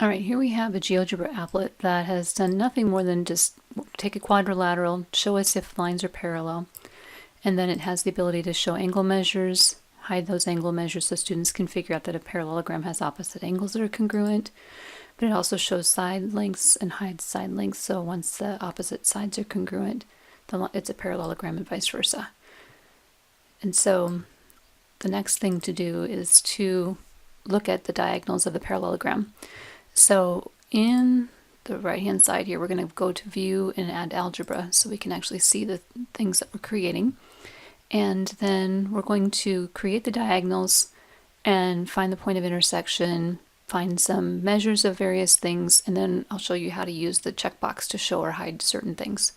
Alright, here we have a Geogebra applet that has done nothing more than just take a quadrilateral, show us if lines are parallel, and then it has the ability to show angle measures, hide those angle measures so students can figure out that a parallelogram has opposite angles that are congruent, but it also shows side lengths and hides side lengths, so once the opposite sides are congruent, it's a parallelogram and vice versa. And so the next thing to do is to look at the diagonals of the parallelogram. So in the right hand side here, we're going to go to view and add algebra so we can actually see the things that we're creating. And then we're going to create the diagonals and find the point of intersection, find some measures of various things, and then I'll show you how to use the checkbox to show or hide certain things.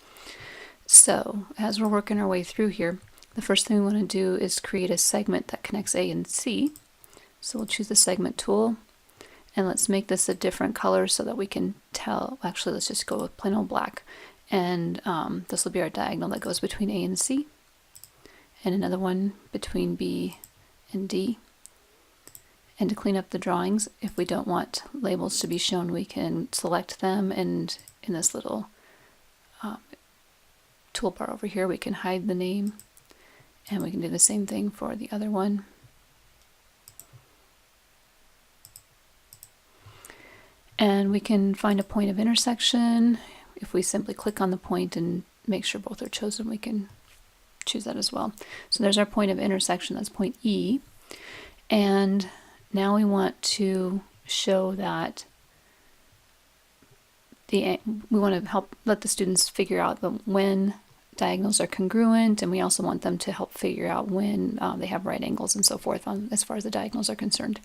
So as we're working our way through here, the first thing we want to do is create a segment that connects A and C. So we'll choose the segment tool. And let's make this a different color so that we can tell. Actually, let's just go with plain old black. And this will be our diagonal that goes between A and C. And another one between B and D. And to clean up the drawings, if we don't want labels to be shown, we can select them. And in this little toolbar over here, we can hide the name. And we can do the same thing for the other one. And we can find a point of intersection. If we simply click on the point and make sure both are chosen, we can choose that as well. So there's our point of intersection, that's point E. And now we want to show that we want to help let the students figure out when diagonals are congruent, and we also want them to help figure out when they have right angles and so forth as far as the diagonals are concerned.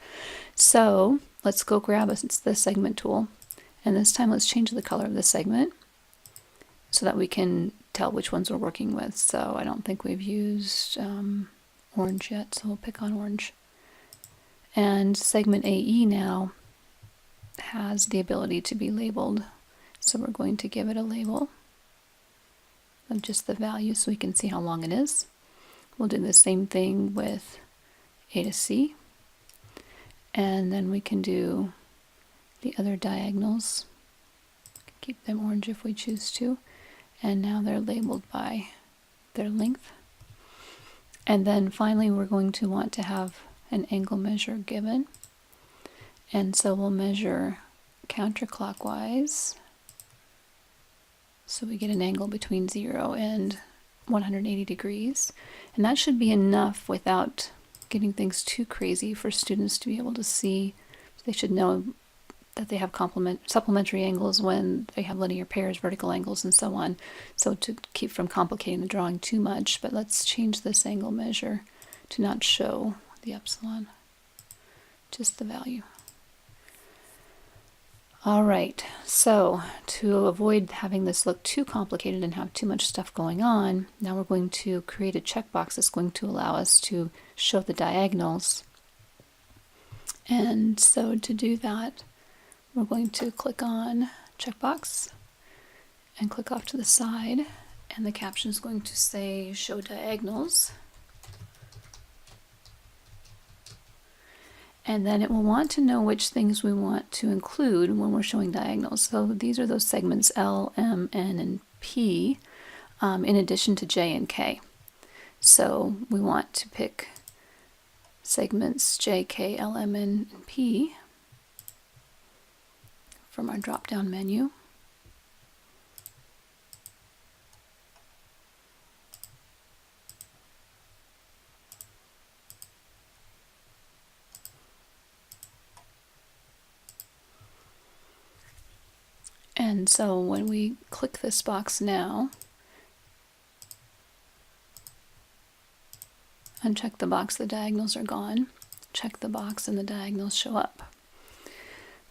So let's go grab the segment tool, and this time let's change the color of the segment so that we can tell which ones we're working with. So I don't think we've used orange yet, so we'll pick on orange. And segment AE now has the ability to be labeled, so we're going to give it a label of just the value so we can see how long it is. We'll do the same thing with A to C. And then we can do the other diagonals. Keep them orange if we choose to. And now they're labeled by their length. And then finally we're going to want to have an angle measure given. And so we'll measure counterclockwise. So we get an angle between 0 and 180 degrees. And that should be enough without getting things too crazy for students to be able to see. They should know that they have supplementary angles when they have linear pairs, vertical angles, and so on. So to keep from complicating the drawing too much, but let's change this angle measure to not show the epsilon, just the value. Alright, so to avoid having this look too complicated and have too much stuff going on, now we're going to create a checkbox that's going to allow us to show the diagonals. And so to do that, we're going to click on checkbox and click off to the side, and the caption is going to say show diagonals. And then it will want to know which things we want to include when we're showing diagonals. So these are those segments L, M, N, and P, in addition to J and K. So we want to pick segments J, K, L, M, N, and P from our drop-down menu. And so when we click this box now, uncheck the box, the diagonals are gone. Check the box and the diagonals show up.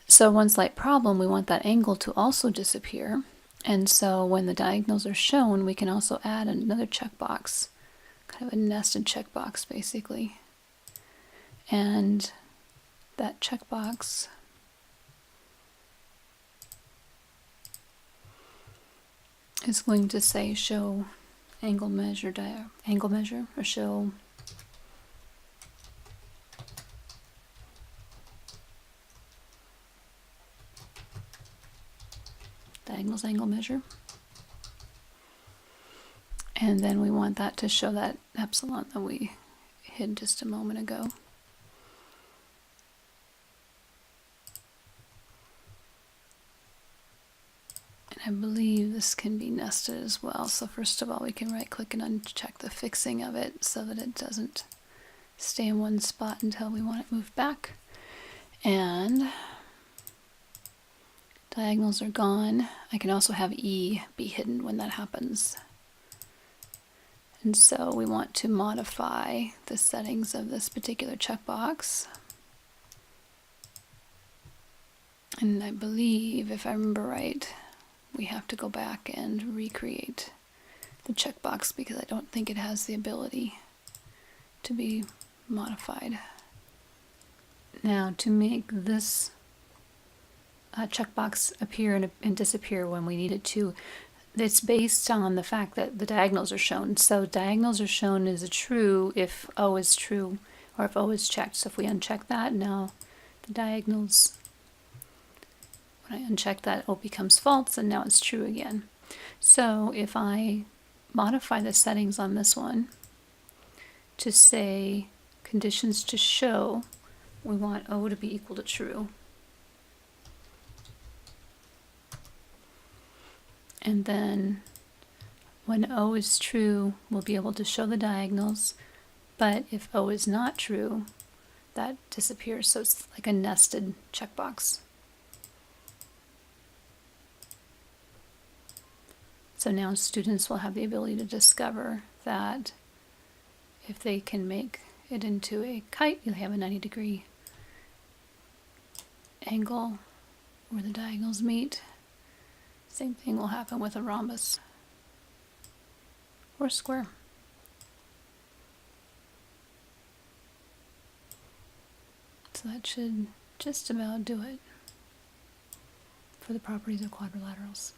So one slight problem, we want that angle to also disappear. And so when the diagonals are shown, we can also add another checkbox, kind of a nested checkbox basically. And that checkbox is going to say show angle measure, or show diagonals angle measure. And then we want that to show that epsilon that we hid just a moment ago. And I believe this can be nested as well. So first of all, we can right click and uncheck the fixing of it so that it doesn't stay in one spot until we want it moved back. And diagonals are gone. I can also have E be hidden when that happens. And so we want to modify the settings of this particular checkbox. And I believe, if I remember right, we have to go back and recreate the checkbox because I don't think it has the ability to be modified. Now, to make this checkbox appear and disappear when we need it to, it's based on the fact that the diagonals are shown. So diagonals are shown as a true if O is true or if O is checked. So if we uncheck that, now the diagonals, when I uncheck that, O becomes false and now it's true again. So if I modify the settings on this one to say conditions to show, we want O to be equal to true. And then when O is true, we'll be able to show the diagonals, but if O is not true, that disappears. So it's like a nested checkbox. So now students will have the ability to discover that if they can make it into a kite, you have a 90-degree angle where the diagonals meet. Same thing will happen with a rhombus or square. So that should just about do it for the properties of quadrilaterals.